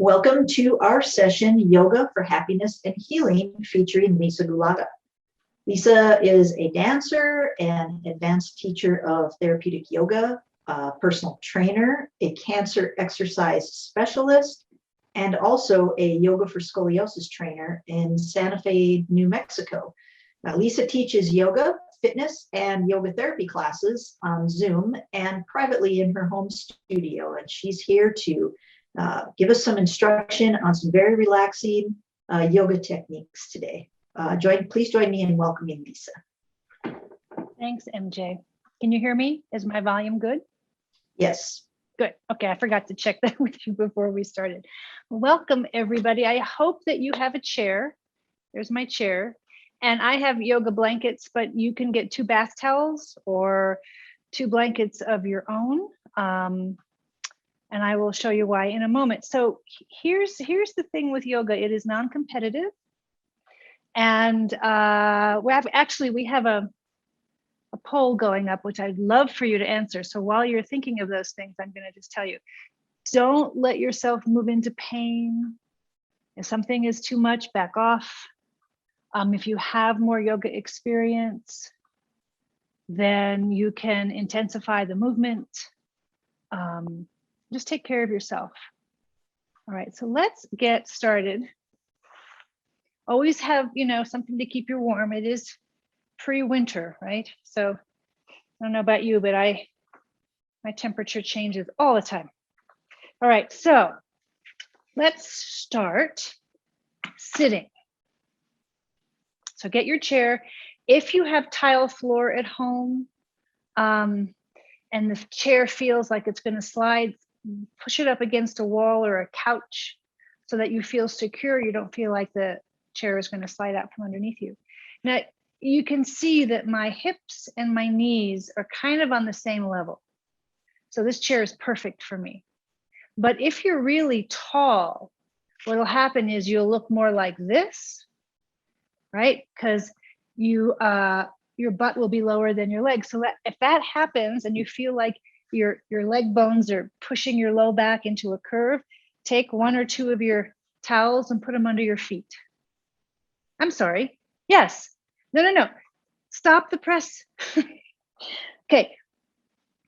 Welcome to our session, Yoga for Happiness and Healing, featuring Lisa Gulotta. Lisa is a dancer and advanced teacher of therapeutic yoga, a personal trainer, a cancer exercise specialist, and also a yoga for scoliosis trainer in Santa Fe, New Mexico. Now, Lisa teaches yoga, fitness, and yoga therapy classes on Zoom and privately in her home studio. And she's here to give us some instruction on some very relaxing yoga techniques today. Please join me in welcoming Lisa. Thanks, MJ. Can you hear me? Is my volume good? Yes. Good. Okay, I forgot to check that with you before we started. Welcome, everybody. I hope that you have a chair. There's my chair. And I have yoga blankets, but you can get 2 bath towels or 2 blankets of your own. And I will show you why in a moment. So here's the thing with yoga. It is non-competitive. And we have a poll going up, which I'd love for you to answer. So while you're thinking of those things, I'm going to just tell you, don't let yourself move into pain. If something is too much, back off. If you have more yoga experience, then you can intensify the movement. Just take care of yourself. All right, so let's get started. Always have, something to keep you warm. It is pre-winter, right? So I don't know about you, but my temperature changes all the time. All right, so let's start sitting. So get your chair. If you have tile floor at home and the chair feels like it's going to slide, push it up against a wall or a couch so that you feel secure. You don't feel like the chair is going to slide out from underneath you. Now, you can see that my hips and my knees are kind of on the same level. So this chair is perfect for me. But if you're really tall, what'll happen is you'll look more like this, right? Because your butt will be lower than your legs. So if that happens and you feel like your leg bones are pushing your low back into a curve, take 1 or 2 of your towels and put them under your feet. I'm sorry. Yes. No. Stop the press. Okay.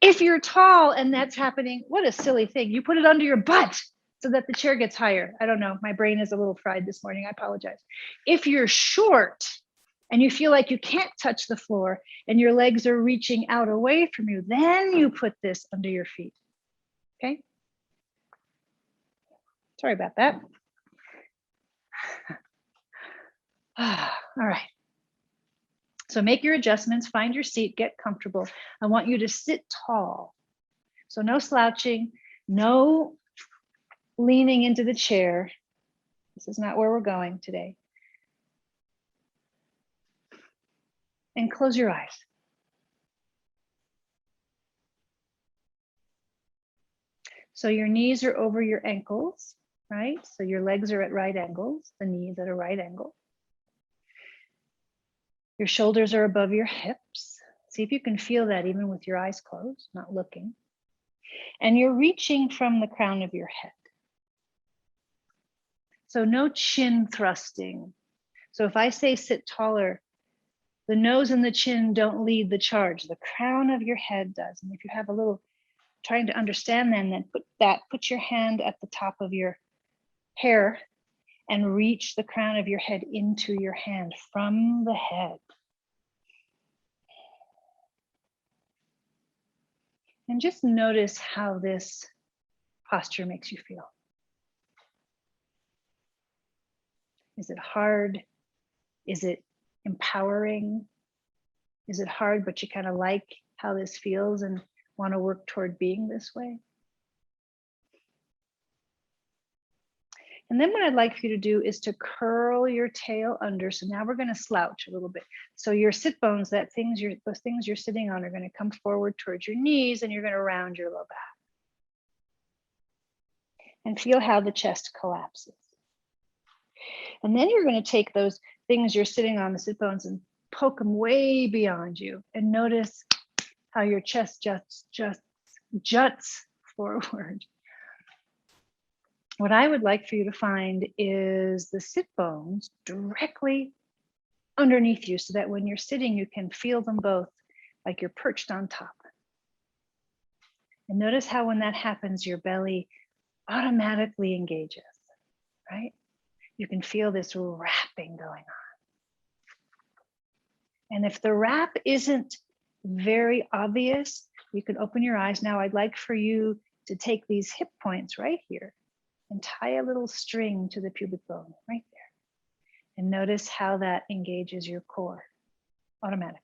If you're tall and that's happening, what a silly thing. You put it under your butt so that the chair gets higher. I don't know. My brain is a little fried this morning. I apologize. If you're short and you feel like you can't touch the floor and your legs are reaching out away from you, then you put this under your feet. Okay? Sorry about that. All right. So make your adjustments, find your seat, get comfortable. I want you to sit tall. So no slouching, no leaning into the chair. This is not where we're going today. And close your eyes. So your knees are over your ankles, right? So your legs are at right angles, the knees at a right angle. Your shoulders are above your hips. See if you can feel that even with your eyes closed, not looking. And you're reaching from the crown of your head. So no chin thrusting. So if I say sit taller, the nose and the chin don't lead the charge. The crown of your head does. And if you have a little trying to understand then put your hand at the top of your hair and reach the crown of your head into your hand from the head. And just notice how this posture makes you feel. Is it hard? Is it empowering? Is it hard, but you kind of like how this feels and want to work toward being this way? And then what I'd like for you to do is to curl your tail under. So now we're going to slouch a little bit. So your sit bones, those things you're sitting on are going to come forward towards your knees and you're going to round your low back. And feel how the chest collapses. And then you're going to take those things you're sitting on, the sit bones, and poke them way beyond you. And notice how your chest juts forward. What I would like for you to find is the sit bones directly underneath you so that when you're sitting, you can feel them both like you're perched on top. And notice how when that happens, your belly automatically engages, right? You can feel this wrapping going on. And if the wrap isn't very obvious, you can open your eyes. Now I'd like for you to take these hip points right here and tie a little string to the pubic bone right there. And notice how that engages your core automatically.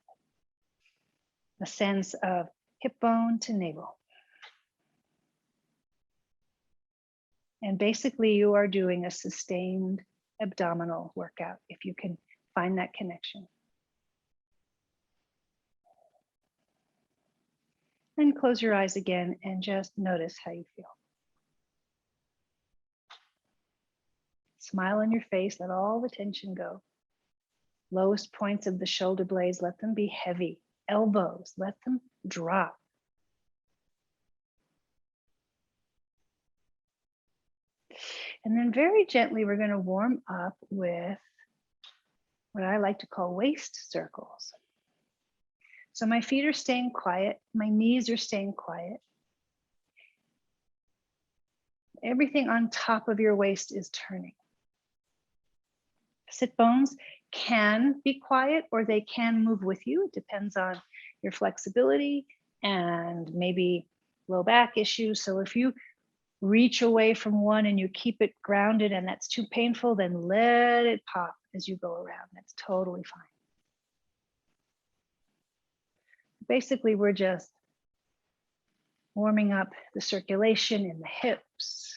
A sense of hip bone to navel. And basically you are doing a sustained abdominal workout if you can find that connection. And close your eyes again and just notice how you feel. Smile on your face, let all the tension go. Lowest points of the shoulder blades, let them be heavy. Elbows, let them drop. And then very gently, we're going to warm up with what I like to call waist circles. So my feet are staying quiet. My knees are staying quiet. Everything on top of your waist is turning. Sit bones can be quiet or they can move with you. It depends on your flexibility and maybe low back issues. So if you reach away from one and you keep it grounded and that's too painful, then let it pop as you go around. That's totally fine. Basically, we're just warming up the circulation in the hips,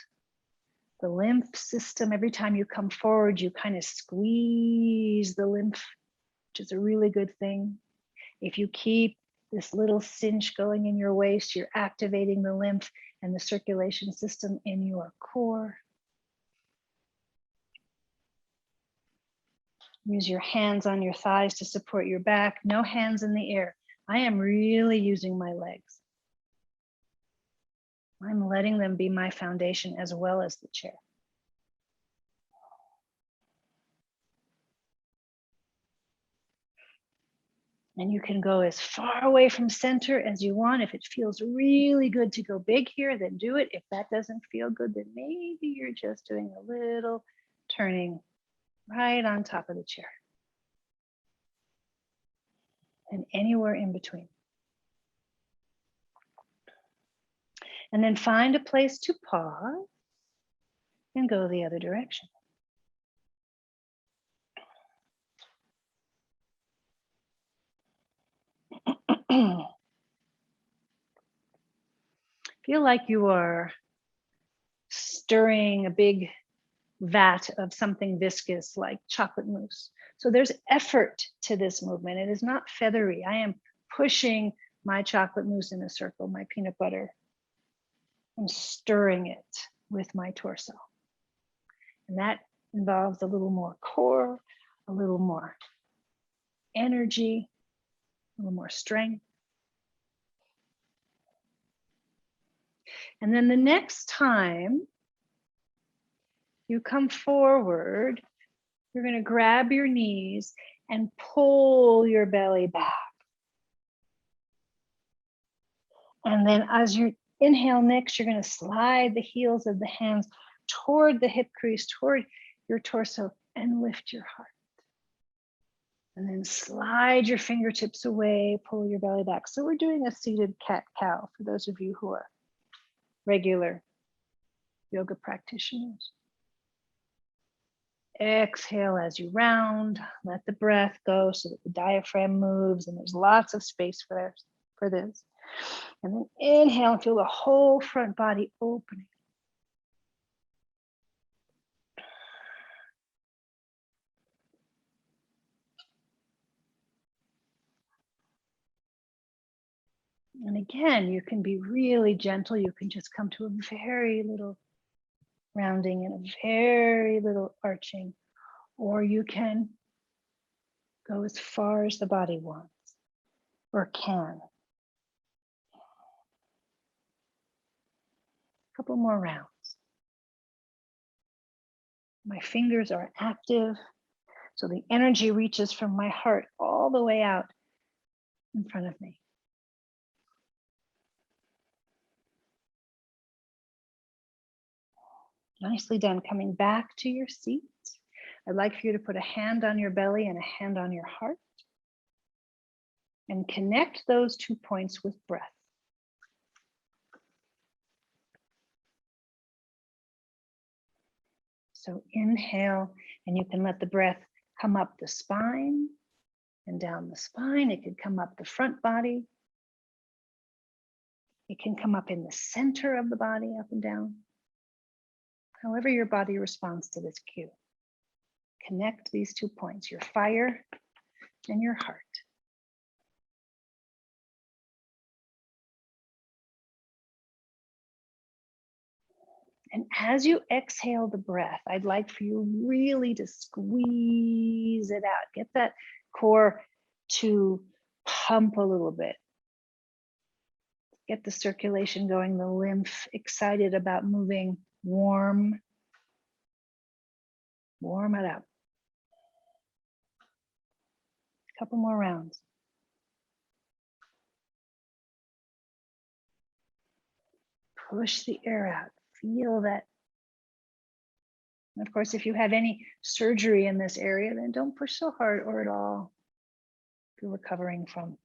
the lymph system. Every time you come forward, you kind of squeeze the lymph, which is a really good thing. If you keep this little cinch going in your waist, you're activating the lymph and the circulation system in your core. Use your hands on your thighs to support your back. No hands in the air. I am really using my legs. I'm letting them be my foundation as well as the chair. And you can go as far away from center as you want. If it feels really good to go big here, then do it. If that doesn't feel good, then maybe you're just doing a little turning right on top of the chair. And anywhere in between. And then find a place to pause and go the other direction. Feel like you are stirring a big vat of something viscous like chocolate mousse. So there's effort to this movement. It is not feathery. I am pushing my chocolate mousse in a circle, my peanut butter. I'm stirring it with my torso. And that involves a little more core, a little more energy, a little more strength. And then the next time you come forward, you're going to grab your knees and pull your belly back. And then as you inhale next, you're going to slide the heels of the hands toward the hip crease, toward your torso, and lift your heart. And then slide your fingertips away, pull your belly back. So we're doing a seated cat-cow for those of you who are regular yoga practitioners. Exhale as you round, let the breath go so that the diaphragm moves and there's lots of space for this. And then inhale and feel the whole front body opening. And again, you can be really gentle. You can just come to a very little rounding and a very little arching, or you can go as far as the body wants or can. A couple more rounds. My fingers are active, so the energy reaches from my heart all the way out in front of me. Nicely done. Coming back to your seat. I'd like for you to put a hand on your belly and a hand on your heart and connect those 2 points with breath. So inhale, and you can let the breath come up the spine and down the spine. It could come up the front body. It can come up in the center of the body, up and down. However your body responds to this cue. Connect these 2 points, your fire and your heart. And as you exhale the breath, I'd like for you really to squeeze it out. Get that core to pump a little bit. Get the circulation going, the lymph excited about moving, warm. Warm it up. A couple more rounds. Push the air out. Feel that. And of course, if you have any surgery in this area, then don't push so hard or at all. If you're recovering from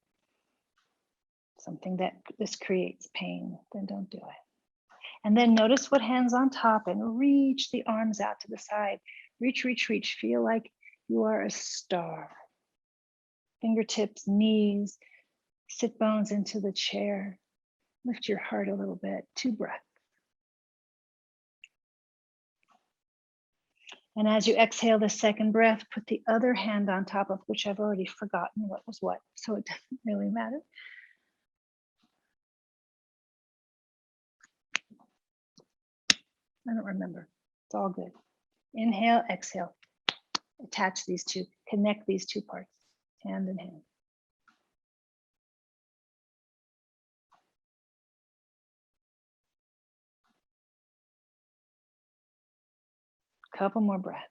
something that this creates pain, then don't do it. And then notice what hand's on top and reach the arms out to the side. Reach, reach, reach. Feel like you are a star. Fingertips, knees, sit bones into the chair. Lift your heart a little bit. 2 breaths. And as you exhale the second breath, put the other hand on top of which I've already forgotten what was what, so it doesn't really matter. I don't remember. It's all good. Inhale, exhale. Attach these two, connect these 2 parts, hand in hand. Couple more breaths.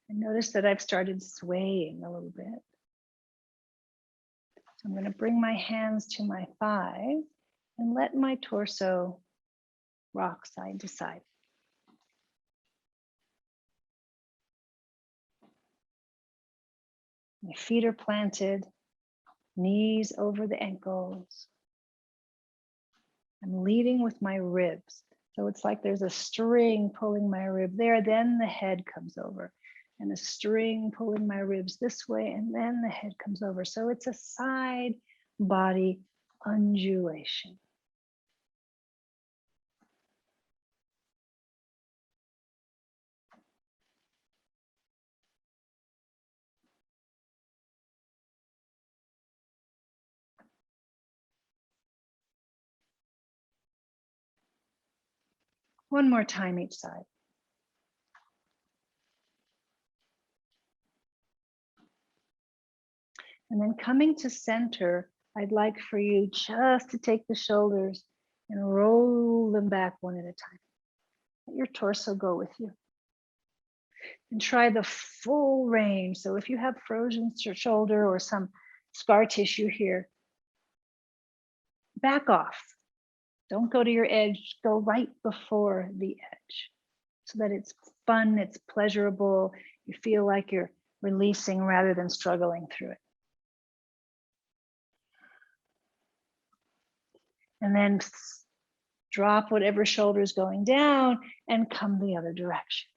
And notice that I've started swaying a little bit. So I'm going to bring my hands to my thighs and let my torso rock side to side. My feet are planted, knees over the ankles. I'm leading with my ribs. So it's like there's a string pulling my rib there, then the head comes over. And a string pulling my ribs this way, and then the head comes over. So it's a side body undulation. One more time each side. And then coming to center, I'd like for you just to take the shoulders and roll them back one at a time. Let your torso go with you. And try the full range. So if you have frozen shoulder or some scar tissue here, back off. Don't go to your edge, go right before the edge so that it's fun, it's pleasurable. You feel like you're releasing rather than struggling through it. And then drop whatever shoulder is going down and come the other direction.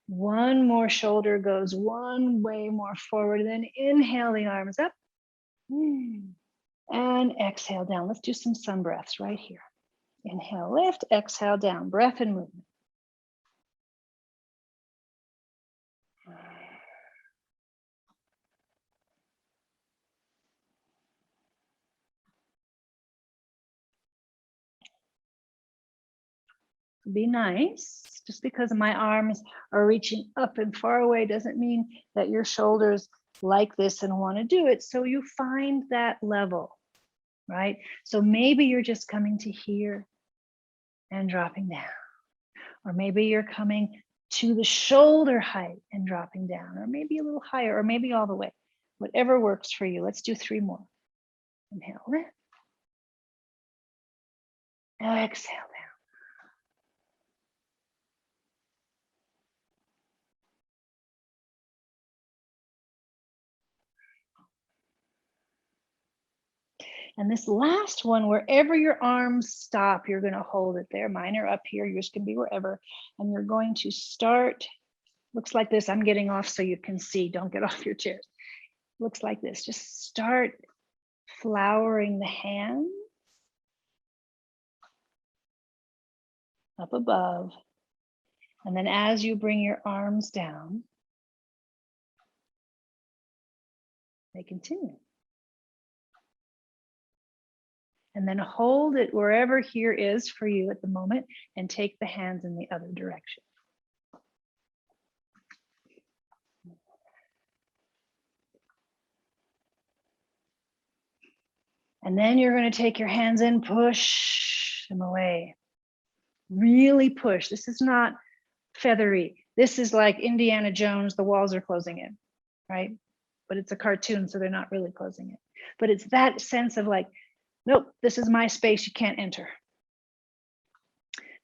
One more shoulder goes one way more forward, and then inhale the arms up and exhale down. Let's do some sun breaths right here. Inhale, lift, exhale down, breath and movement. Be nice. Just because my arms are reaching up and far away doesn't mean that your shoulders like this and want to do it. So you find that level, right? So maybe you're just coming to here and dropping down. Or maybe you're coming to the shoulder height and dropping down, or maybe a little higher, or maybe all the way. Whatever works for you. Let's do 3 more. Inhale, lift. Exhale down. And this last one, wherever your arms stop, you're going to hold it there. Mine are up here. Yours can be wherever. And you're going to start. Looks like this. I'm getting off so you can see. Don't get off your chairs. Looks like this. Just start flowering the hands up above. And then as you bring your arms down, they continue. And then hold it wherever here is for you at the moment and take the hands in the other direction. And then you're going to take your hands and push them away. Really push. This is not feathery. This is like Indiana Jones, the walls are closing in, right? But it's a cartoon, so they're not really closing it. But it's that sense of like, nope, this is my space, you can't enter.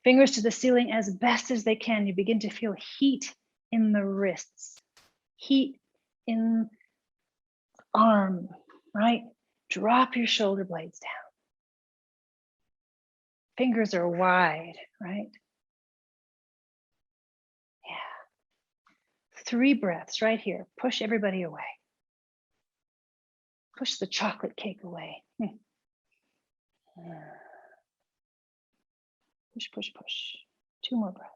Fingers to the ceiling as best as they can. You begin to feel heat in the wrists, heat in the arm, right? Drop your shoulder blades down. Fingers are wide, right? Yeah. 3 breaths right here. Push everybody away. Push the chocolate cake away. Push, push, push. 2 more breaths.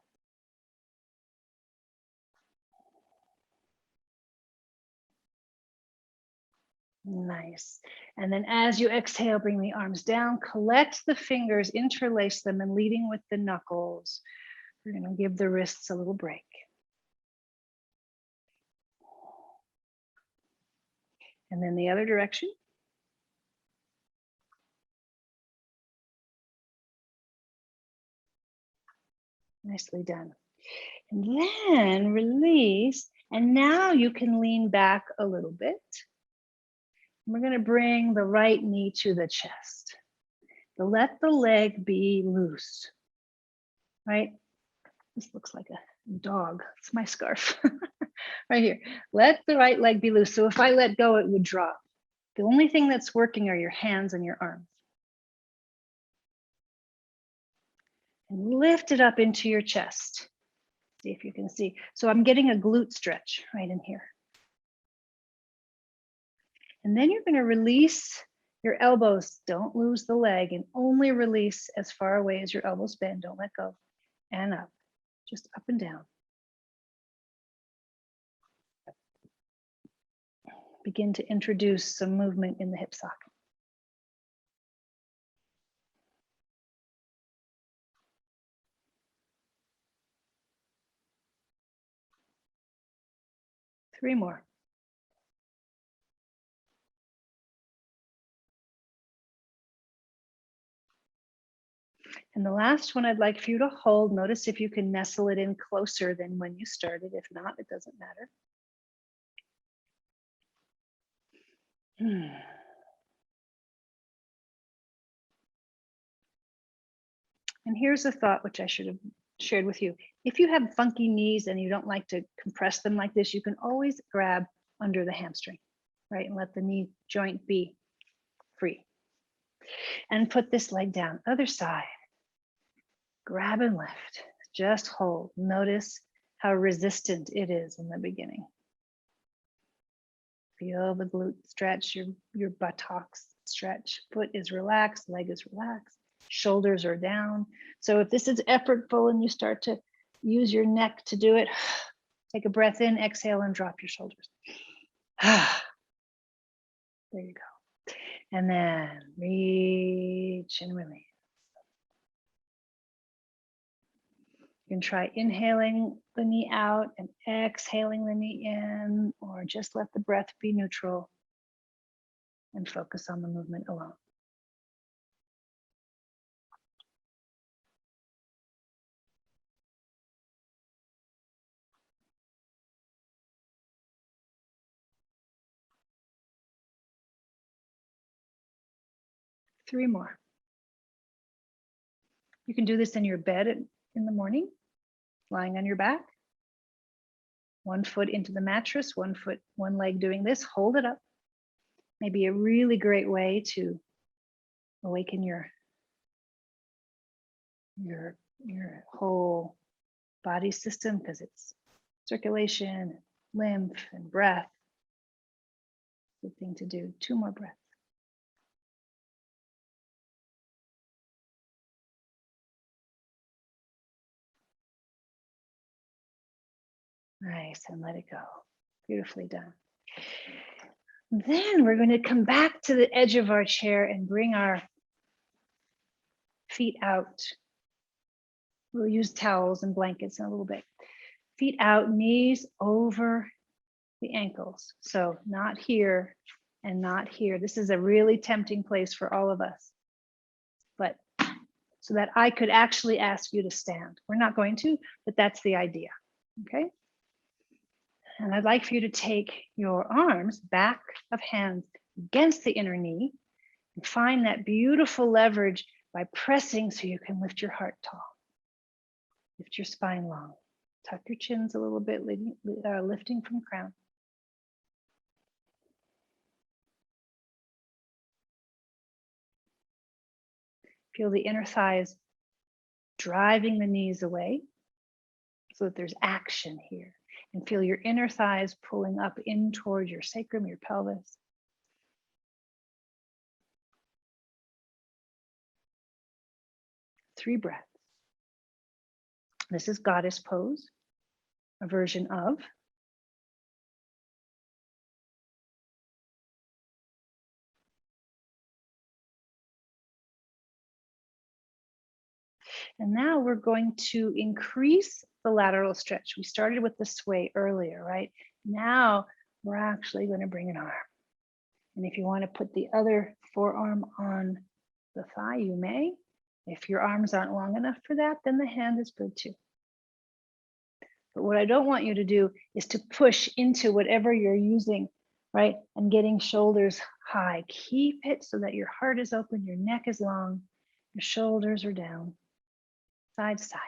Nice. And then as you exhale, bring the arms down, collect the fingers, interlace them, and leading with the knuckles. We're going to give the wrists a little break. And then the other direction. Nicely done. And then release. And now you can lean back a little bit. We're going to bring the right knee to the chest. Let the leg be loose, right? This looks like a dog. It's my scarf right here. Let the right leg be loose. So if I let go, it would drop. The only thing that's working are your hands and your arms. And lift it up into your chest. See if you can see. So I'm getting a glute stretch right in here. And then you're going to release your elbows. Don't lose the leg and only release as far away as your elbows bend. Don't let go. And up. Just up and down. Begin to introduce some movement in the hip socket. Three more. And the last one I'd like for you to hold. Notice if you can nestle it in closer than when you started. If not, it doesn't matter. And here's a thought which I should have shared with you. If you have funky knees and you don't like to compress them like this, you can always grab under the hamstring, right? And let the knee joint be free. And put this leg down, other side. Grab and lift, just hold. Notice how resistant it is in the beginning. Feel the glute stretch, your buttocks stretch. Foot is relaxed, leg is relaxed, shoulders are down. So if this is effortful and you start to use your neck to do it, take a breath in, exhale, and drop your shoulders. There you go. And then reach and release. You can try inhaling the knee out and exhaling the knee in, or just let the breath be neutral and focus on the movement alone. Three more. You can do this in your bed in the morning, lying on your back. One foot into the mattress, one leg doing this, hold it up. Maybe a really great way to awaken your whole body system, because it's circulation, lymph, and breath. Good thing to do. 2 more breaths. Nice, and let it go. Beautifully done. Then we're going to come back to the edge of our chair and bring our feet out. We'll use towels and blankets in a little bit. Feet out, knees over the ankles. So not here and not here. This is a really tempting place for all of us. But so that I could actually ask you to stand. We're not going to, but that's the idea. Okay? And I'd like for you to take your arms, back of hands, against the inner knee and find that beautiful leverage by pressing so you can lift your heart tall. Lift your spine long. Tuck your chins a little bit, lifting from crown. Feel the inner thighs driving the knees away so that there's action here. And feel your inner thighs pulling up in toward your sacrum, your pelvis. Three breaths. This is goddess pose, a version of. And now we're going to increase the lateral stretch. We started with the sway earlier, right? Now we're actually going to bring an arm. And if you want to put the other forearm on the thigh, you may. If your arms aren't long enough for that, then the hand is good too. But what I don't want you to do is to push into whatever you're using, right? And getting shoulders high. Keep it so that your heart is open, your neck is long, your shoulders are down, side to side.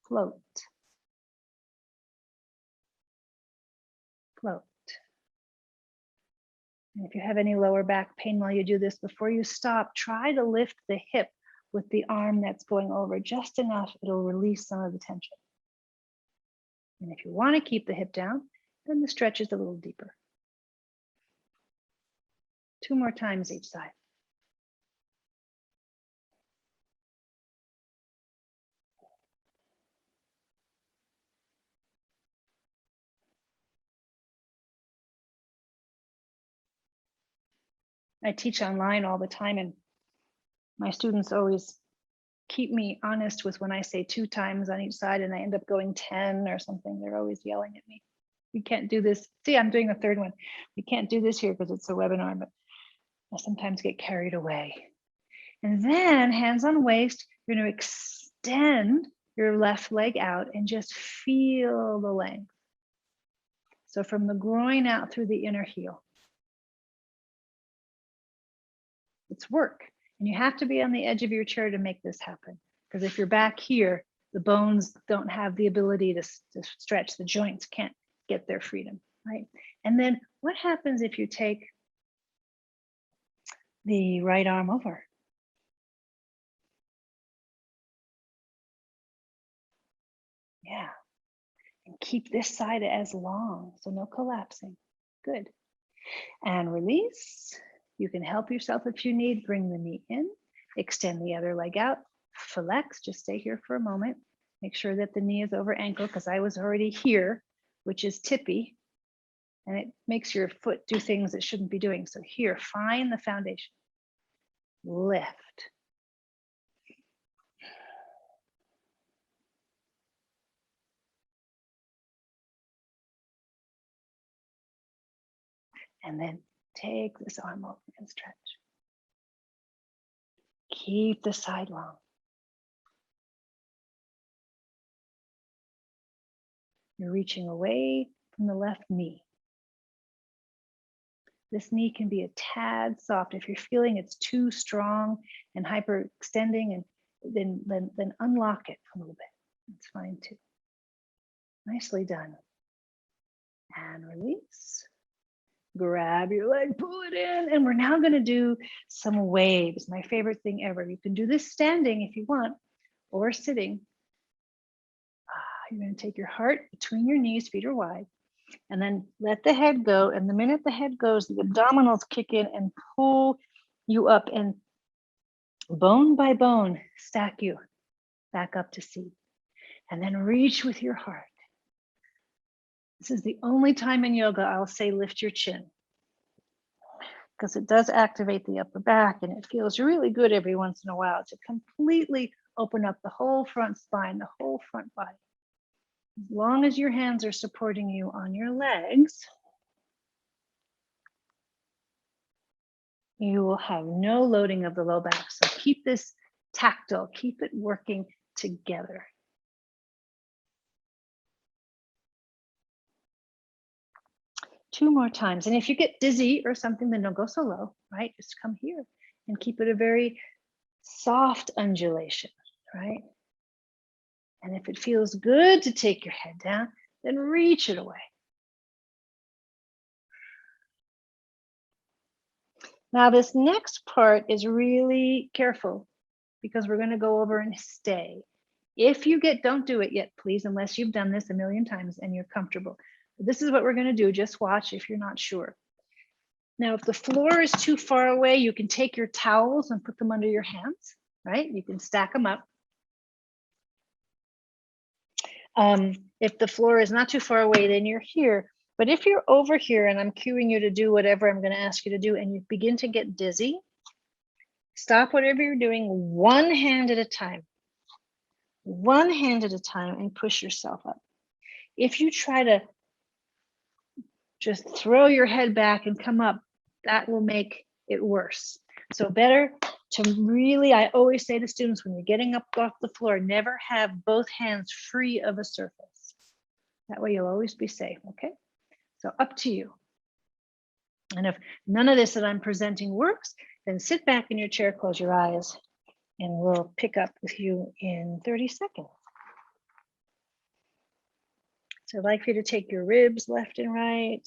Float. Float. And if you have any lower back pain while you do this, before you stop, try to lift the hip with the arm that's going over just enough. It'll release some of the tension. And if you want to keep the hip down, then the stretch is a little deeper. 2 more times each side. I teach online all the time, and my students always keep me honest with when I say 2 times on each side and I end up going 10 or something. They're always yelling at me. We can't do this. See, I'm doing a 3rd one. We can't do this here because it's a webinar, but I sometimes get carried away. And then hands on waist, you're going to extend your left leg out and just feel the length. So from the groin out through the inner heel. It's work. And you have to be on the edge of your chair to make this happen. Because if you're back here, the bones don't have the ability to stretch. The joints can't get their freedom, right? And then what happens if you take the right arm over? Yeah. And keep this side as long, so no collapsing. Good. And release. You can help yourself if you need. Bring the knee in, extend the other leg out, flex, just stay here for a moment. Make sure that the knee is over ankle, because I was already here, which is tippy, and it makes your foot do things it shouldn't be doing. So here, find the foundation. Lift. And then take this arm over and stretch. Keep the side long. You're reaching away from the left knee. This knee can be a tad soft. If you're feeling it's too strong and hyperextending, and then unlock it a little bit. It's fine too. Nicely done. And release. Grab your leg, pull it in, and we're now going to do some waves. My favorite thing ever. You can do this standing if you want, or sitting. You're going to take your heart between your knees, feet are wide, and then let the head go. And the minute the head goes, the abdominals kick in and pull you up, and bone by bone, stack you back up to seat. And then reach with your heart. This is the only time in yoga I'll say lift your chin, because it does activate the upper back, and it feels really good every once in a while to completely open up the whole front spine, the whole front body. As long as your hands are supporting you on your legs, you will have no loading of the low back. So keep this tactile, keep it working together. Two more times. And if you get dizzy or something, then don't go so low, right? Just come here and keep it a very soft undulation, right? And if it feels good to take your head down, then reach it away. Now this next part is really careful, because we're going to go over and stay. If you don't do it yet, please, unless you've done this a million times and you're comfortable. This is what we're going to do. Just watch if you're not sure. Now, if the floor is too far away, you can take your towels and put them under your hands, right? You can stack them up. If the floor is not too far away, then you're here. But if you're over here and I'm cueing you to do whatever I'm going to ask you to do, and you begin to get dizzy, stop whatever you're doing, one hand at a time. One hand at a time, and push yourself up. If you try to just throw your head back and come up, that will make it worse. So better to really, I always say to students, when you're getting up off the floor, never have both hands free of a surface. That way you'll always be safe, okay? So up to you. And if none of this that I'm presenting works, then sit back in your chair, close your eyes, and we'll pick up with you in 30 seconds. So I'd like for you to take your ribs left and right.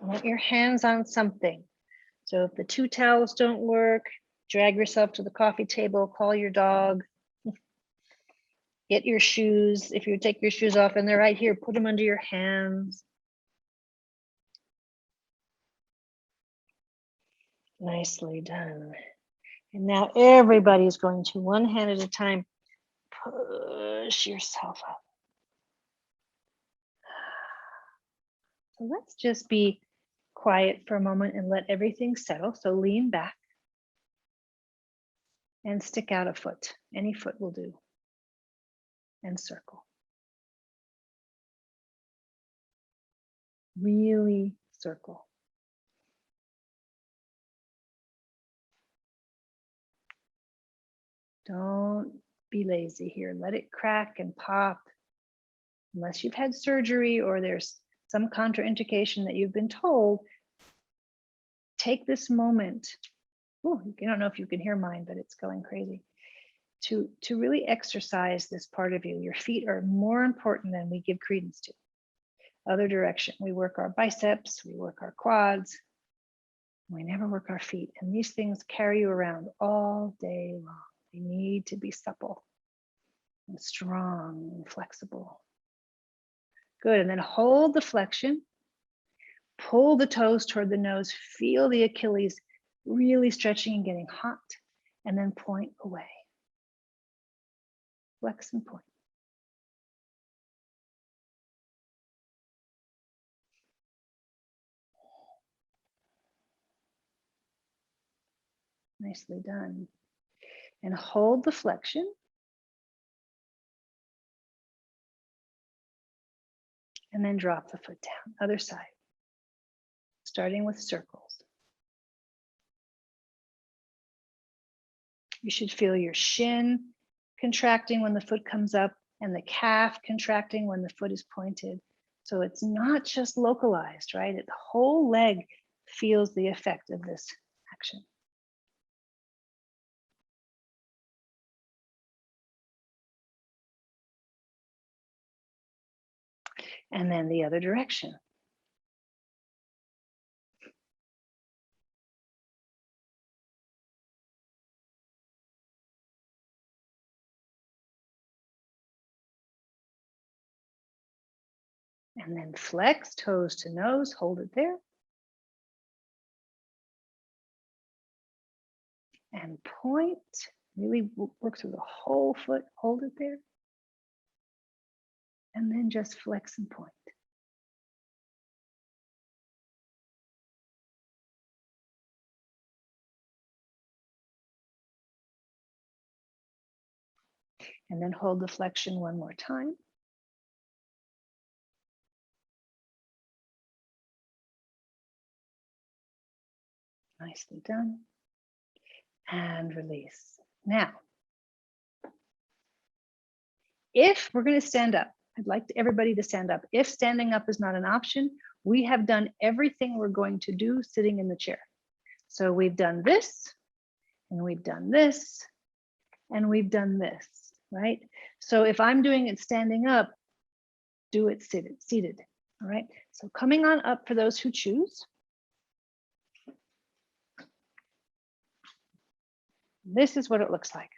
Want your hands on something. So if the two towels don't work, drag yourself to the coffee table, call your dog. Get your shoes. If you take your shoes off and they're right here, put them under your hands. Nicely done. And now everybody's going to, one hand at a time, push yourself up. So let's just be quiet for a moment and let everything settle. So lean back and stick out a foot. Any foot will do. And circle. Really circle. Don't be lazy here. Let it crack and pop. Unless you've had surgery or there's some contraindication that you've been told, take this moment. Oh, I don't know if you can hear mine, but it's going crazy. To really exercise this part of you. Your feet are more important than we give credence to. Other direction. We work our biceps, we work our quads. We never work our feet. And these things carry you around all day long. They need to be supple and strong and flexible. Good, and then hold the flexion. Pull the toes toward the nose. Feel the Achilles really stretching and getting hot. And then point away. Flex and point. Nicely done. And hold the flexion. And then drop the foot down, other side. Starting with circles. You should feel your shin contracting when the foot comes up and the calf contracting when the foot is pointed. So it's not just localized, right? The whole leg feels the effect of this action. And then the other direction. And then flex, toes to nose, hold it there. And point, really work through the whole foot, hold it there. And then just flex and point. And then hold the flexion one more time. Nicely done. And release. Now, if we're going to stand up, I'd like everybody to stand up. If standing up is not an option, we have done everything we're going to do sitting in the chair. So we've done this, and we've done this, and we've done this, right? So if I'm doing it standing up, do it seated, all right? So coming on up for those who choose. This is what it looks like.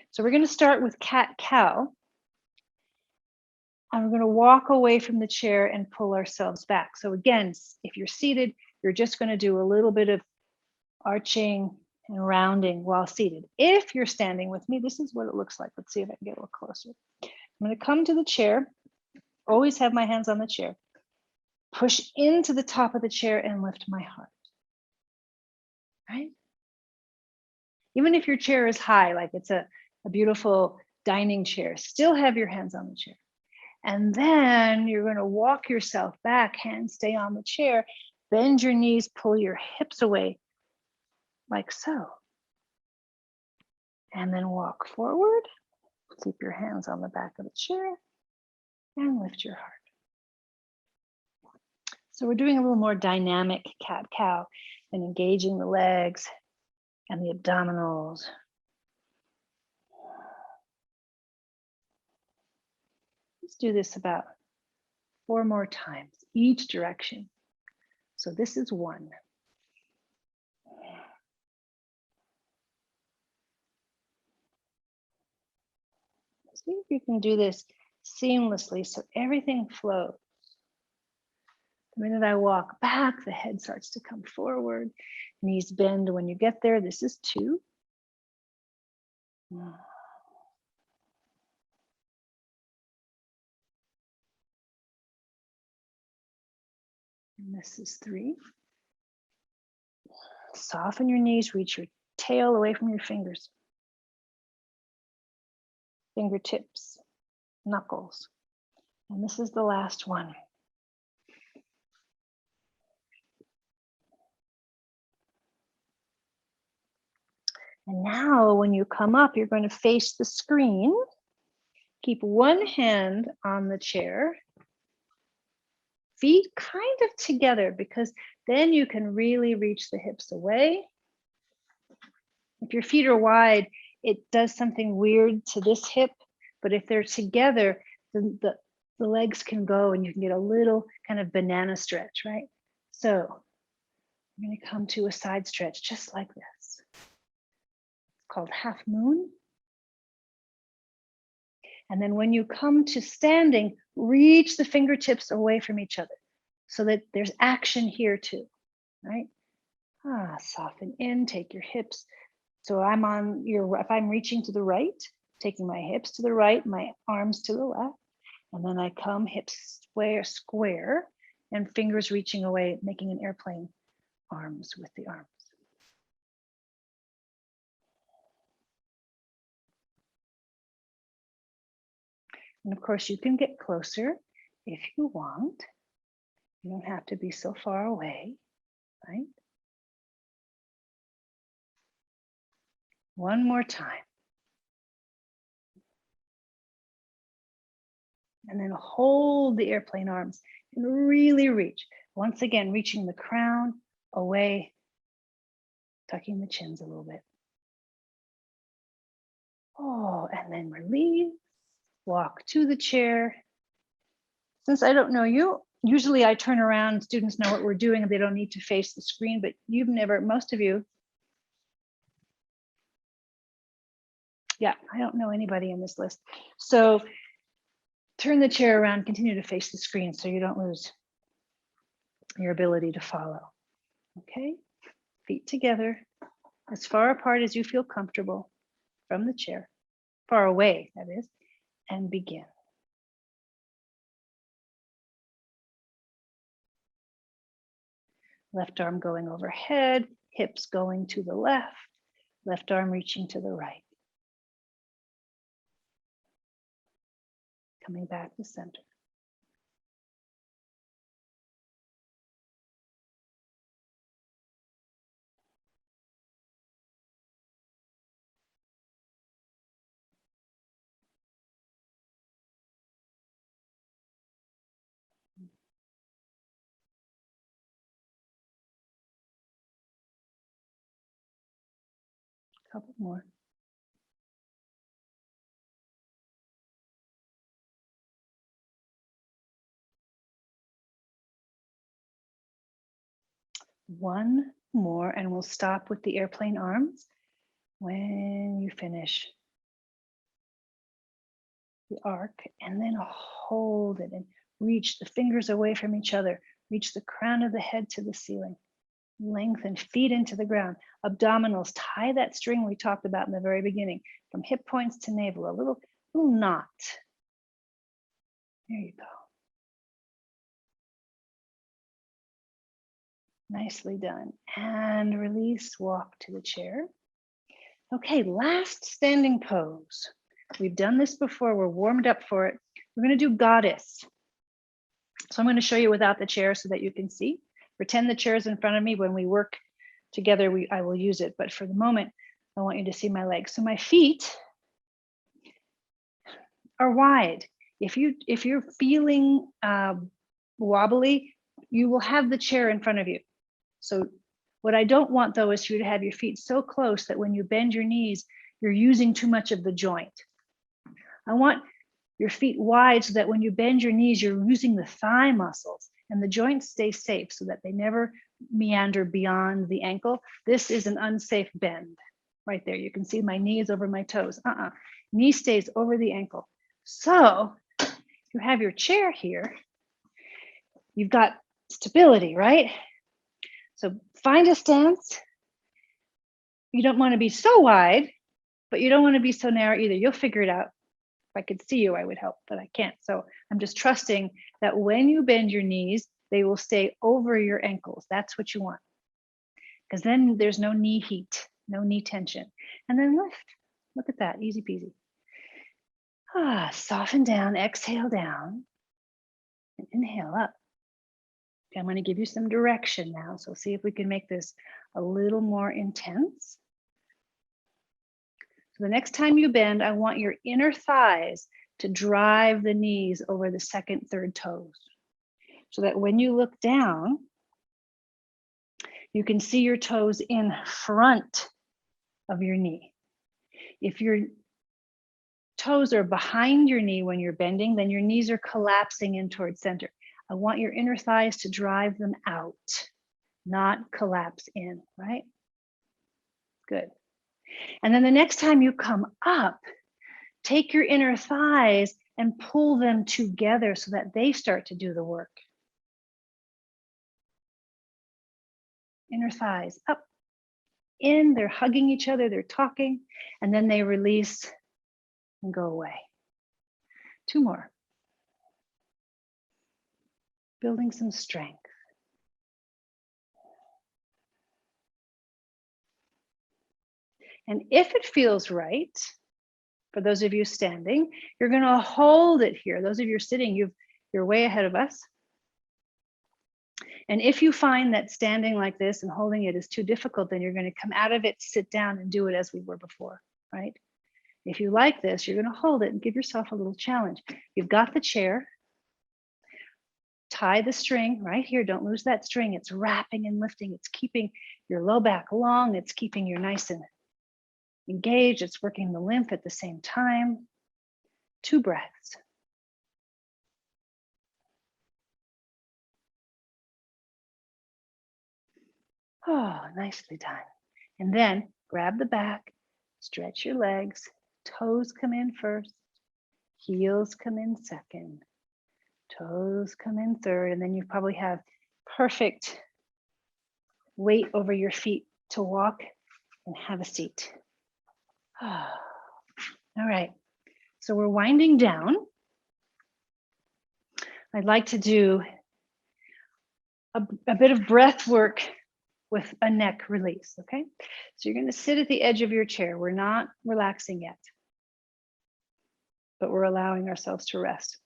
So we're going to start with cat-cow. And we're going to walk away from the chair and pull ourselves back. So again, if you're seated, you're just going to do a little bit of arching and rounding while seated. If you're standing with me, this is what it looks like. Let's see if I can get a little closer. I'm going to come to the chair, always have my hands on the chair, push into the top of the chair and lift my heart, right? Even if your chair is high, like it's a beautiful dining chair, still have your hands on the chair. And then you're going to walk yourself back, hands stay on the chair, bend your knees, pull your hips away like so. And then walk forward, keep your hands on the back of the chair and lift your heart. So we're doing a little more dynamic cat-cow and engaging the legs and the abdominals. Let's do this about 4 more times, each direction. So this is 1. See if you can do this seamlessly so everything flows. The minute I walk back, the head starts to come forward, knees bend when you get there. This is 2. And this is 3. Soften your knees, reach your tail away from your fingers. Fingertips, knuckles. And this is the last one. And now when you come up, you're going to face the screen. Keep one hand on the chair. Feet kind of together because then you can really reach the hips away. If your feet are wide, it does something weird to this hip, but if they're together, the legs can go and you can get a little kind of banana stretch, right? So I'm going to come to a side stretch just like this. It's called half moon. And then when you come to standing, reach the fingertips away from each other so that there's action here too, right? Soften in, take your hips. So I'm on if I'm reaching to the right, taking my hips to the right, my arms to the left, and then I come hips square, and fingers reaching away, making an airplane, arms with the arms. And of course, you can get closer if you want. You don't have to be so far away, right? One more time. And then hold the airplane arms and really reach. Once again, reaching the crown away, tucking the chins a little bit. Oh, and then release, walk to the chair. Since I don't know you, usually I turn around, students know what we're doing and they don't need to face the screen, but you've never, most of you, yeah, I don't know anybody in this list. So turn the chair around, continue to face the screen so you don't lose your ability to follow. Okay, feet together, as far apart as you feel comfortable from the chair, far away, that is, and begin. Left arm going overhead, hips going to the left arm reaching to the right. Coming back to center. Couple more. One more, and we'll stop with the airplane arms when you finish the arc, and then hold it and reach the fingers away from each other. Reach the crown of the head to the ceiling. Lengthen, feet into the ground. Abdominals, tie that string we talked about in the very beginning, from hip points to navel, a little knot. There you go. Nicely done. And release, walk to the chair. Okay, last standing pose. We've done this before, we're warmed up for it. We're gonna do goddess. So I'm gonna show you without the chair so that you can see. Pretend the chair is in front of me. When we work together, I will use it, but for the moment, I want you to see my legs. So my feet are wide. If you're feeling wobbly, you will have the chair in front of you. So what I don't want though is for you to have your feet so close that when you bend your knees, you're using too much of the joint. I want your feet wide so that when you bend your knees, you're using the thigh muscles and the joints stay safe so that they never meander beyond the ankle. This is an unsafe bend right there. You can see my knee is over my toes. Knee stays over the ankle. So you have your chair here. You've got stability, right? So find a stance. You don't want to be so wide, but you don't want to be so narrow either. You'll figure it out. If I could see you, I would help, but I can't. So I'm just trusting that when you bend your knees, they will stay over your ankles. That's what you want. Because then there's no knee heat, no knee tension. And then lift. Look at that, easy peasy. Soften down, exhale down, and inhale up. Okay, I'm going to give you some direction now. So see if we can make this a little more intense. So the next time you bend, I want your inner thighs to drive the knees over the second, third toes. So that when you look down, you can see your toes in front of your knee. If your toes are behind your knee when you're bending, then your knees are collapsing in towards center. I want your inner thighs to drive them out, not collapse in, right? Good. And then the next time you come up, take your inner thighs and pull them together so that they start to do the work. Inner thighs up, in, they're hugging each other, they're talking, and then they release and go away. Two more. Building some strength. And if it feels right, for those of you standing, you're going to hold it here. Those of you sitting, you're way ahead of us. And if you find that standing like this and holding it is too difficult, then you're going to come out of it, sit down and do it as we were before, right? If you like this, you're going to hold it and give yourself a little challenge. You've got the chair. Tie the string right here. Don't lose that string. It's wrapping and lifting. It's keeping your low back long. It's keeping you nice and engaged. It's working the lymph at the same time. 2 breaths. Oh, nicely done. And then grab the back, stretch your legs. Toes come in first. Heels come in second. Toes come in third. And then you probably have perfect weight over your feet to walk and have a seat. All right, so we're winding down. I'd like to do a bit of breath work with a neck release, okay? So you're gonna sit at the edge of your chair. We're not relaxing yet, but we're allowing ourselves to rest.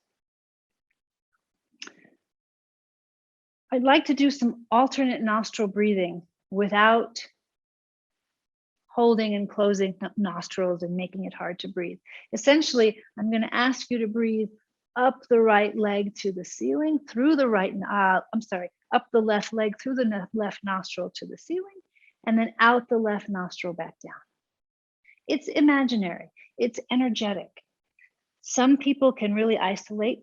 I'd like to do some alternate nostril breathing without holding and closing nostrils and making it hard to breathe. Essentially, I'm going to ask you to breathe up the right leg to the ceiling, through the up the left leg through the left nostril to the ceiling, and then out the left nostril back down. It's imaginary, it's energetic. Some people can really isolate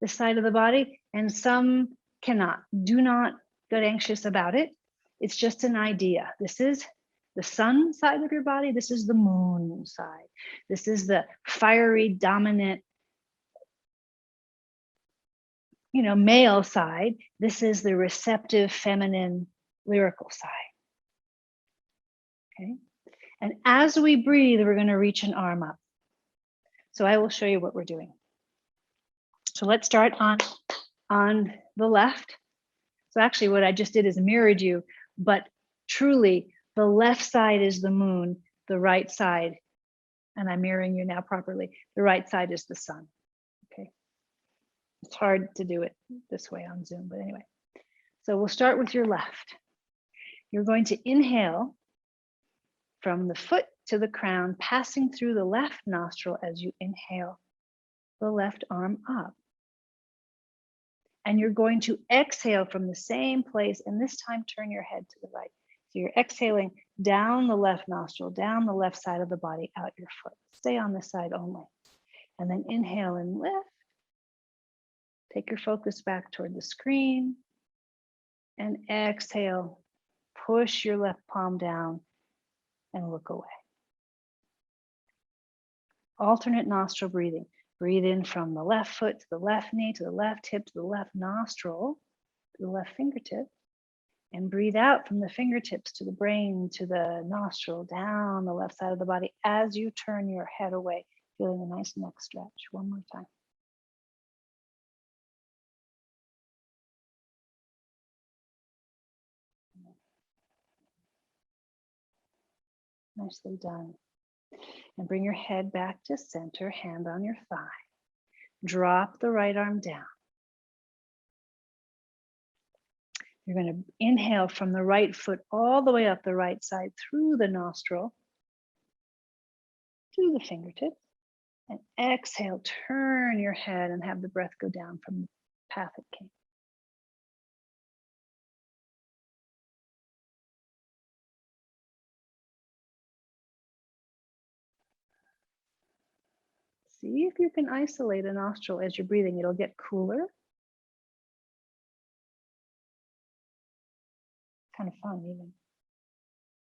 the side of the body, and some cannot. Do not get anxious about it. It's just an idea. This is the sun side of your body. This is the moon side. This is the fiery, dominant, male side. This is the receptive, feminine, lyrical side. Okay. And as we breathe, we're going to reach an arm up. So I will show you what we're doing. So let's start on the left. So actually what I just did is mirrored you, but truly the left side is the moon, the right side, and I'm mirroring you now properly, the right side is the sun, okay? It's hard to do it this way on Zoom, but anyway. So we'll start with your left. You're going to inhale from the foot to the crown, passing through the left nostril as you inhale the left arm up. And you're going to exhale from the same place, and this time turn your head to the right. So you're exhaling down the left nostril, down the left side of the body, out your foot. Stay on this side only. And then inhale and lift. Take your focus back toward the screen. And exhale, push your left palm down and look away. Alternate nostril breathing. Breathe in from the left foot to the left knee, to the left hip, to the left nostril, to the left fingertip. And breathe out from the fingertips to the brain, to the nostril, down the left side of the body as you turn your head away, feeling a nice neck stretch. One more time. Nicely done. And bring your head back to center, hand on your thigh. Drop the right arm down. You're going to inhale from the right foot all the way up the right side through the nostril to the fingertips. And exhale, turn your head and have the breath go down from the path it came. See if you can isolate a nostril as you're breathing. It'll get cooler. Kind of fun even.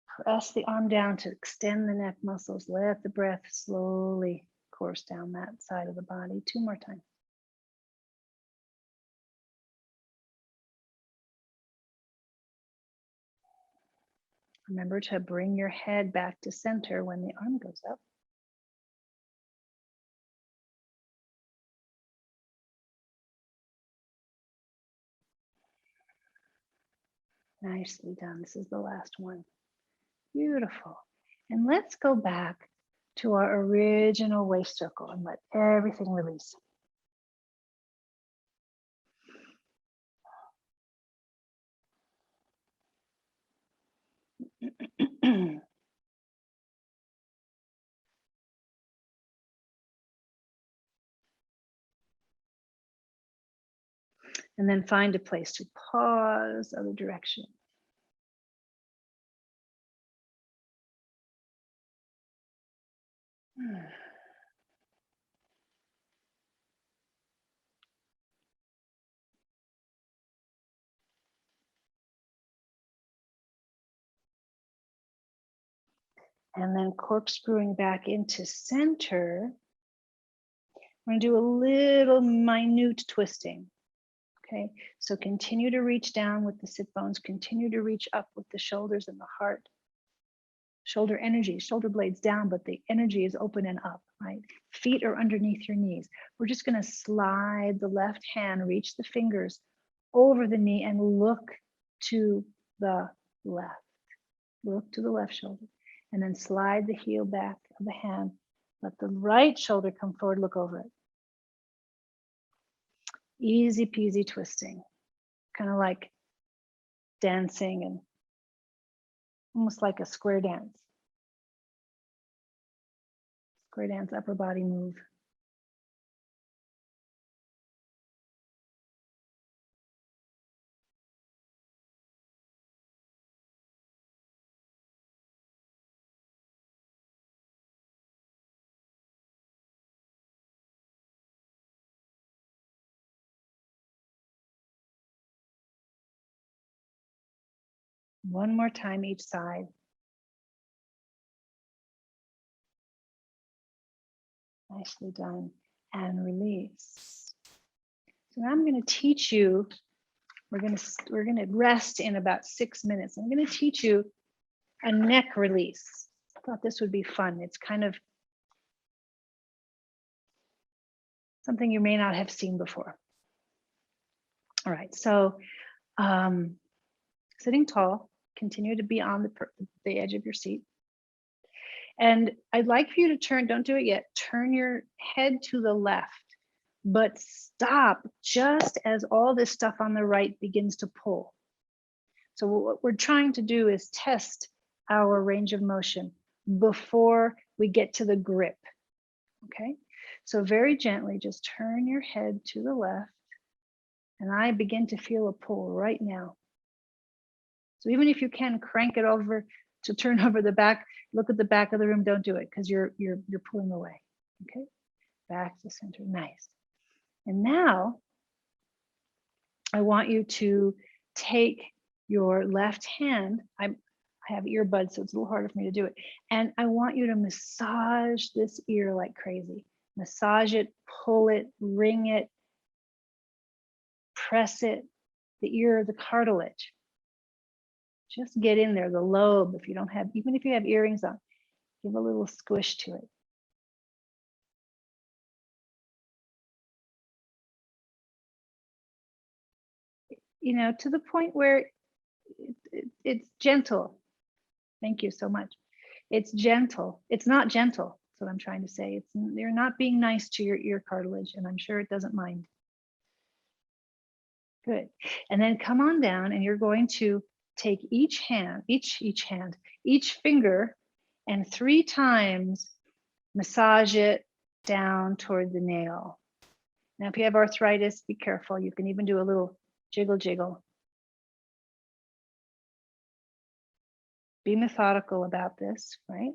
Press the arm down to extend the neck muscles. Let the breath slowly course down that side of the body. 2 more times. Remember to bring your head back to center when the arm goes up. Nicely done. This is the last one. Beautiful. And let's go back to our original waist circle and let everything release. And then find a place to pause, other direction. And then corkscrewing back into center. We're going to do a little minute twisting. Okay, so continue to reach down with the sit bones, continue to reach up with the shoulders and the heart. Shoulder energy, shoulder blades down, but the energy is open and up, right? Feet are underneath your knees. We're just going to slide the left hand, reach the fingers over the knee and look to the left. Look to the left shoulder and then slide the heel back of the hand. Let the right shoulder come forward, look over it. Easy peasy twisting, kind of like dancing and almost like a square dance. Square dance, upper body move. One more time each side. Nicely done. And release. So now I'm going to teach you, we're going to rest in about 6 minutes. I'm going to teach you a neck release. I thought this would be fun. It's kind of something you may not have seen before. All right, so sitting tall, continue to be on the edge of your seat. And I'd like for you to turn, don't do it yet, turn your head to the left, but stop just as all this stuff on the right begins to pull. So what we're trying to do is test our range of motion before we get to the grip, okay? So very gently, just turn your head to the left, and I begin to feel a pull right now. So even if you can crank it over to turn over the back, look at the back of the room, don't do it because you're pulling away, okay? Back to center, nice. And now I want you to take your left hand, I have earbuds, so it's a little harder for me to do it. And I want you to massage this ear like crazy. Massage it, pull it, wring it, press it, the ear, the cartilage. Just get in there, the lobe, if you don't have, even if you have earrings on, give a little squish to it. You know, to the point where it's gentle. Thank you so much. It's gentle. It's not gentle. That's what I'm trying to say. You're not being nice to your ear cartilage, and I'm sure it doesn't mind. Good. And then come on down, and you're going to take each finger, and 3 times massage it down toward the nail. Now, if you have arthritis, be careful. You can even do a little jiggle, jiggle. Be methodical about this, right?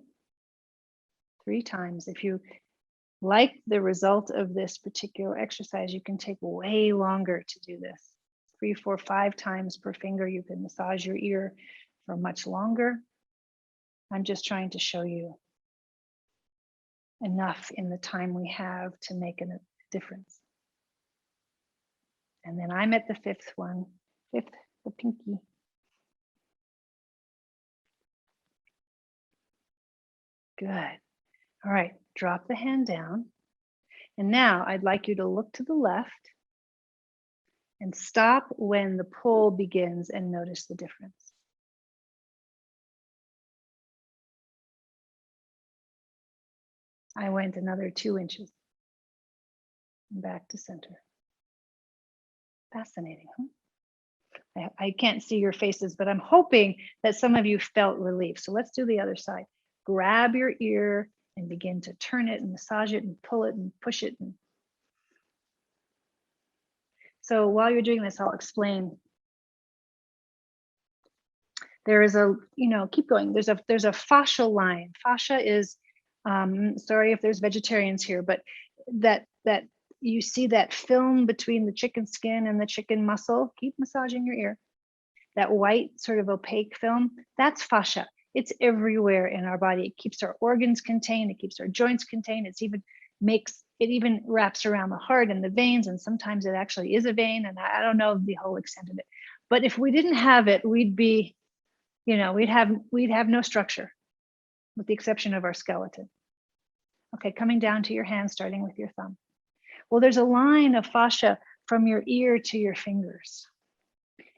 3 times. If you like the result of this particular exercise, you can take way longer to do this. 3, 4, 5 times per finger. You can massage your ear for much longer. I'm just trying to show you enough in the time we have to make a difference. And then I'm at the 5th one, the pinky. Good. All right, drop the hand down. And now I'd like you to look to the left and stop when the pull begins and notice the difference. I went another 2 inches. Back to center. Fascinating, huh? I can't see your faces, but I'm hoping that some of you felt relief. So let's do the other side. Grab your ear and begin to turn it and massage it and pull it and push it. And So while you're doing this, I'll explain. There is a, keep going. There's a fascial line. Fascia is, sorry if there's vegetarians here, but that you see that film between the chicken skin and the chicken muscle. Keep massaging your ear. That white sort of opaque film, that's fascia. It's everywhere in our body. It keeps our organs contained. It keeps our joints contained. It even wraps around the heart and the veins. And sometimes it actually is a vein. And I don't know the whole extent of it. But if we didn't have it, we'd be, we'd have no structure, with the exception of our skeleton. Okay, coming down to your hand, starting with your thumb. Well, there's a line of fascia from your ear to your fingers.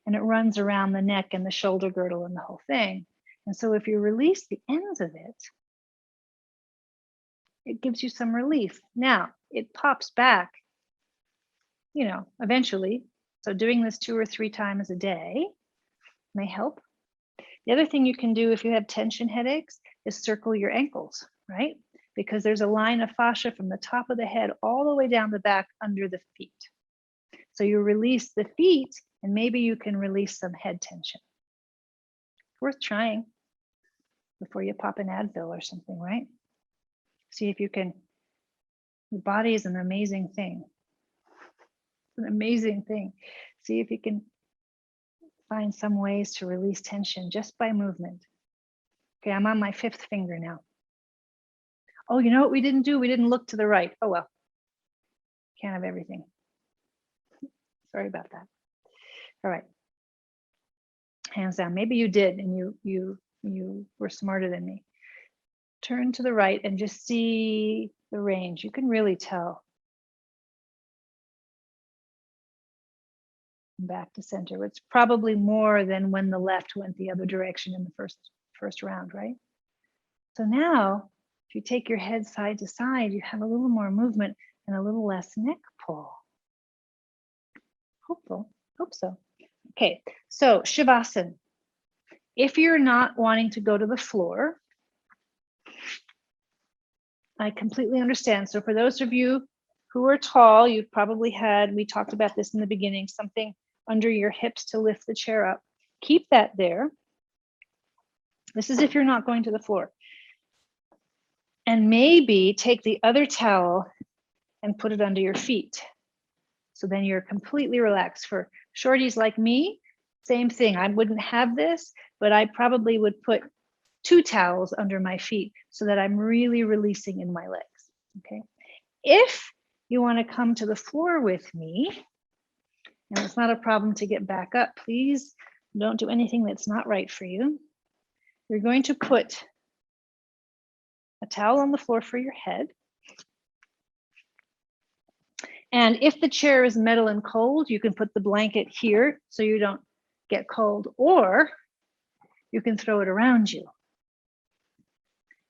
And it runs around the neck and the shoulder girdle and the whole thing. And so if you release the ends of it, it gives you some relief. Now, it pops back, eventually. So doing this 2 or 3 times a day may help. The other thing you can do if you have tension headaches is circle your ankles, right? Because there's a line of fascia from the top of the head all the way down the back under the feet. So you release the feet and maybe you can release some head tension. Worth trying before you pop an Advil or something, right? See if you can. The body is an amazing thing. An amazing thing. See if you can find some ways to release tension just by movement. Okay, I'm on my 5th finger now. Oh, you know what we didn't do? We didn't look to the right. Oh, well. Can't have everything. Sorry about that. All right. Hands down. Maybe you did and you were smarter than me. Turn to the right and just see the range. You can really tell. Back to center. It's probably more than when the left went the other direction in the first round, right? So now, if you take your head side to side, you have a little more movement and a little less neck pull. Hope so. Okay, so Shavasana. If you're not wanting to go to the floor, I completely understand. So for those of you who are tall, you've probably had, we talked about this in the beginning, something under your hips to lift the chair up. Keep that there. This is if you're not going to the floor. And maybe take the other towel and put it under your feet. So then you're completely relaxed. For shorties like me, same thing. I wouldn't have this, but I probably would put 2 towels under my feet so that I'm really releasing in my legs, okay? If you want to come to the floor with me, and it's not a problem to get back up, please don't do anything that's not right for you. You're going to put a towel on the floor for your head. And if the chair is metal and cold, you can put the blanket here so you don't get cold, or you can throw it around you.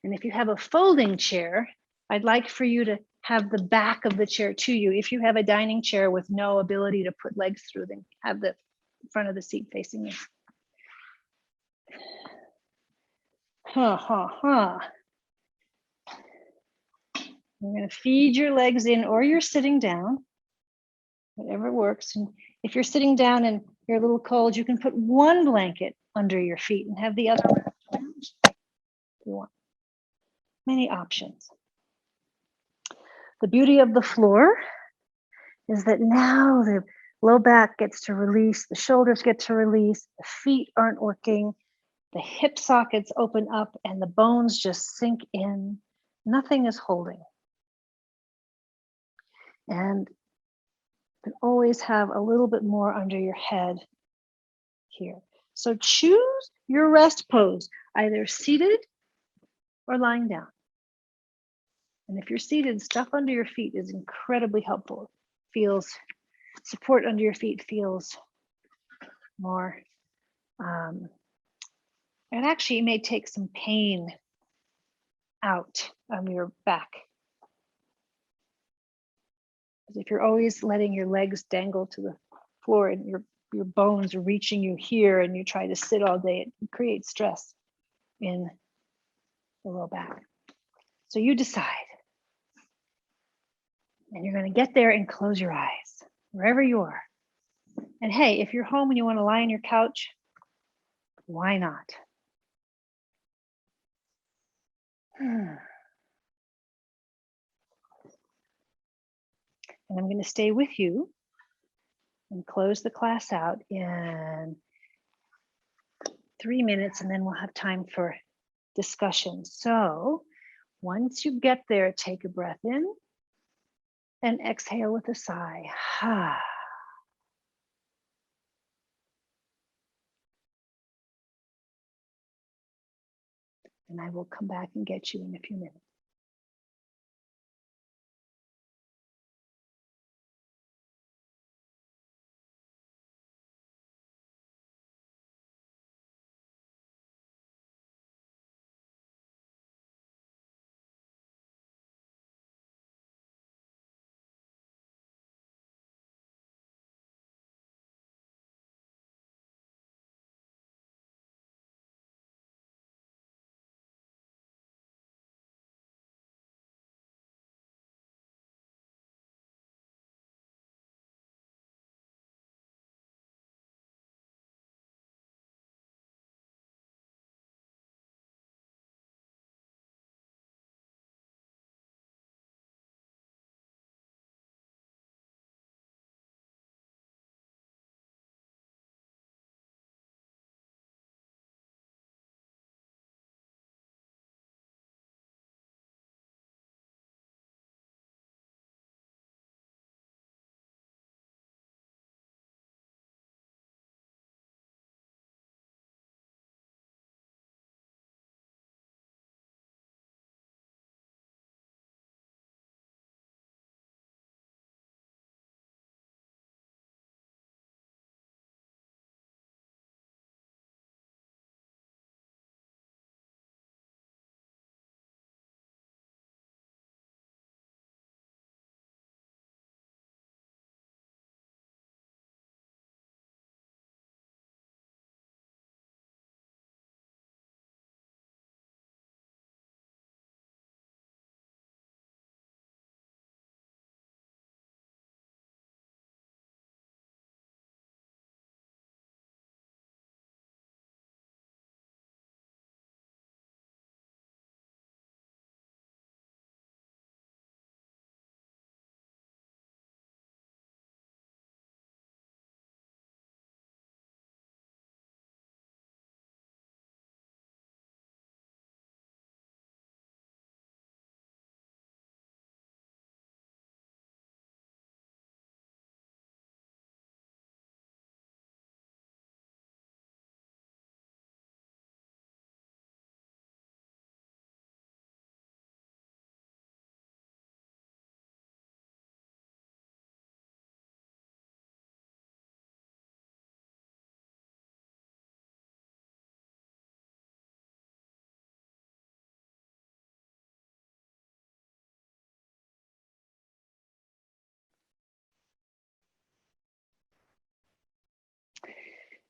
And if you have a folding chair, I'd like for you to have the back of the chair to you. If you have a dining chair with no ability to put legs through, then have the front of the seat facing you. You're going to feed your legs in, or you're sitting down, whatever works. And if you're sitting down and you're a little cold, you can put one blanket under your feet and have the other around if you want. Many options. The beauty of the floor is that now the low back gets to release, the shoulders get to release, the feet aren't working, the hip sockets open up and the bones just sink in. Nothing is holding. And you can always have a little bit more under your head here. So choose your rest pose, either seated or lying down. And if you're seated, stuff under your feet is incredibly helpful. Feels, support under your feet feels more, and actually may take some pain out of your back. If you're always letting your legs dangle to the floor and your bones are reaching you here and you try to sit all day, it creates stress in the low back. So you decide. And you're going to get there and close your eyes, wherever you are. And hey, if you're home and you want to lie on your couch, why not? And I'm going to stay with you and close the class out in 3 minutes, and then we'll have time for discussion. So once you get there, take a breath in and exhale with a sigh. And I will come back and get you in a few minutes.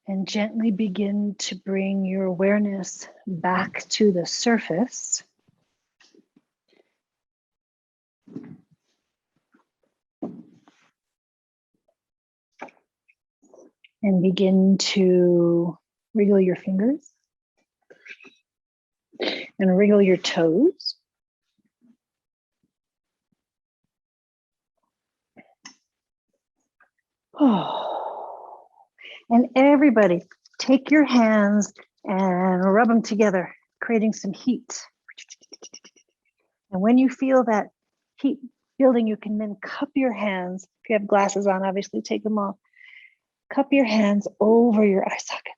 And gently begin to bring your awareness back to the surface. And begin to wriggle your fingers and wriggle your toes. Oh. And everybody, take your hands and rub them together, creating some heat. And when you feel that heat building, you can then cup your hands. If you have glasses on, obviously take them off. Cup your hands over your eye sockets.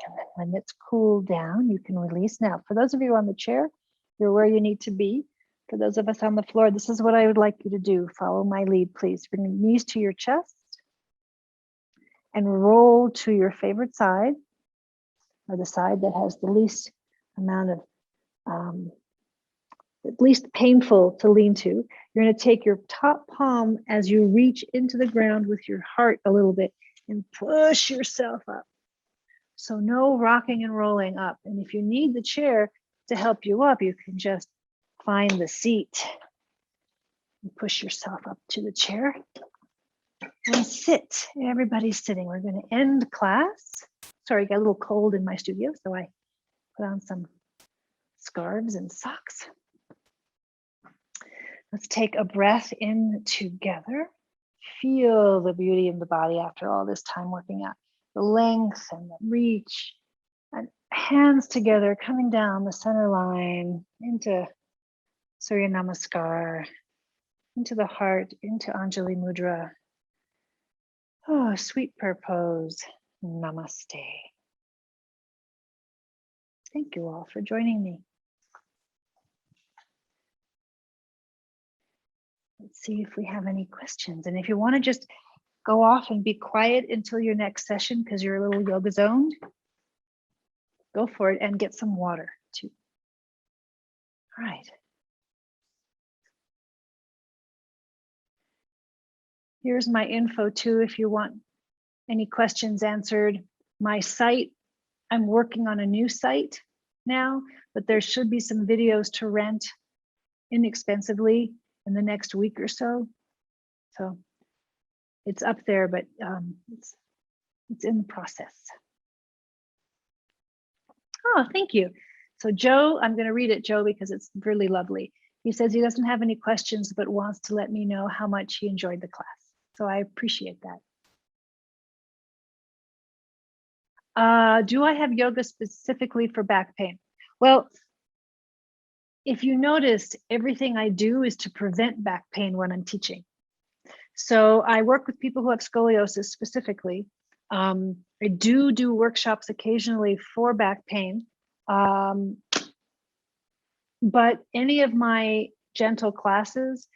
And then when it's cooled down, you can release. Now, for those of you on the chair, you're where you need to be. For those of us on the floor, this is what I would like you to do. Follow my lead, please. Bring your knees to your chest and roll to your favorite side, or the side that has the least amount of, at least painful to lean to. You're going to take your top palm as you reach into the ground with your heart a little bit and push yourself up. So no rocking and rolling up. And if you need the chair to help you up, you can just find the seat and push yourself up to the chair and sit. Everybody's sitting. We're going to end class. Sorry, got a little cold in my studio, so I put on some scarves and socks. Let's take a breath in together. Feel the beauty of the body after all this time working out. The length and the reach. And hands together, coming down the center line into Surya Namaskar, into the heart, into Anjali Mudra. Oh, sweet purpose. Namaste. Thank you all for joining me. Let's see if we have any questions. And if you want to just go off and be quiet until your next session because you're a little yoga zoned, go for it and get some water too. All right. Here's my info too if you want any questions answered. My site, I'm working on a new site now, but there should be some videos to rent inexpensively in the next week or so. So it's up there, but it's in the process. Oh, thank you. So Joe, I'm going to read it, Joe, because it's really lovely. He says he doesn't have any questions, but wants to let me know how much he enjoyed the class. So I appreciate that. Do I have yoga specifically for back pain? Well, if you noticed, everything I do is to prevent back pain when I'm teaching. So I work with people who have scoliosis specifically. I do workshops occasionally for back pain. But any of my gentle classes,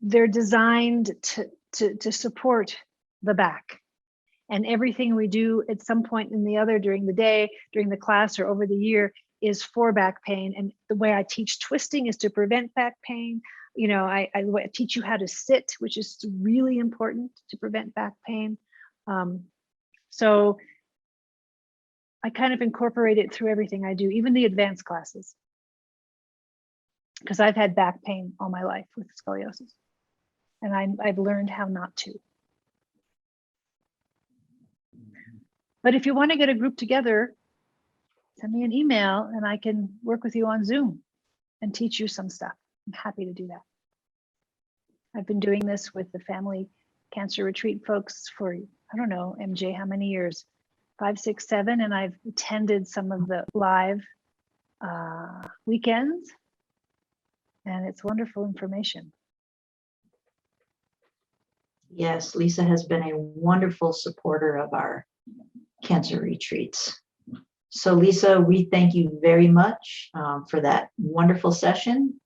they're designed to support the back. And everything we do at some point in the other during the day, during the class, or over the year is for back pain. And the way I teach twisting is to prevent back pain. You know, I teach you how to sit, which is really important to prevent back pain. So I kind of incorporate it through everything I do, even the advanced classes, because I've had back pain all my life with scoliosis, and I've learned how not to. But if you want to get a group together, send me an email and I can work with you on Zoom and teach you some stuff. I'm happy to do that. I've been doing this with the family cancer retreat folks for, I don't know, MJ, how many years? 5, 6, 7, and I've attended some of the live weekends, and it's wonderful information. Yes, Lisa has been a wonderful supporter of our cancer retreats. So Lisa, we thank you very much for that wonderful session.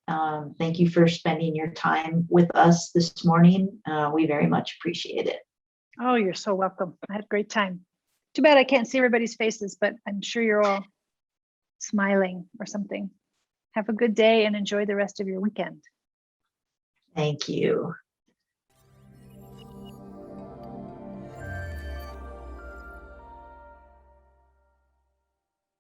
Thank you for spending your time with us this morning. We very much appreciate it. Oh, you're so welcome. I had a great time. Too bad I can't see everybody's faces, but I'm sure you're all smiling or something. Have a good day and enjoy the rest of your weekend. Thank you.